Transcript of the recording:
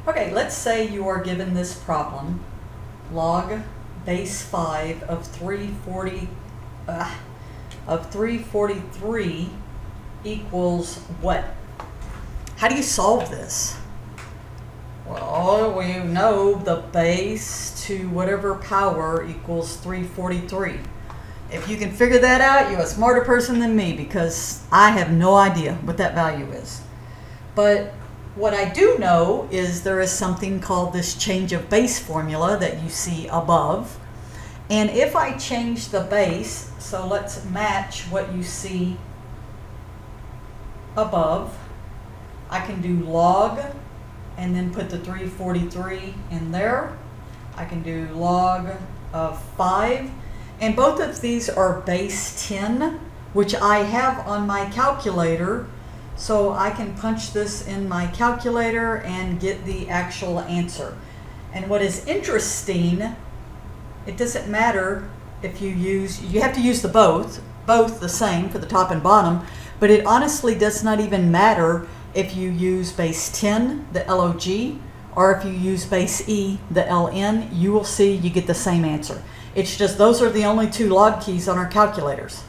Okay, let's say you are given this problem, log base 5 of 343 equals what? How do you solve this? Well, we know the base to whatever power equals 343. If you can figure that out, you're a smarter person than me, because I have no idea what that value is. But what I do know is there is something called this change of base formula that you see above. And if I change the base, so let's match what you see above, I can do log and then put the 343 in there. I can do log of 5. And both of these are base 10, which I have on my calculator. So I can punch this in my calculator and get the actual answer. And what is interesting, it doesn't matter if you have to use both the same for the top and bottom, but it honestly does not even matter if you use base 10, the LOG, or if you use base E, the LN. You will see you get the same answer. It's just those are the only two log keys on our calculators.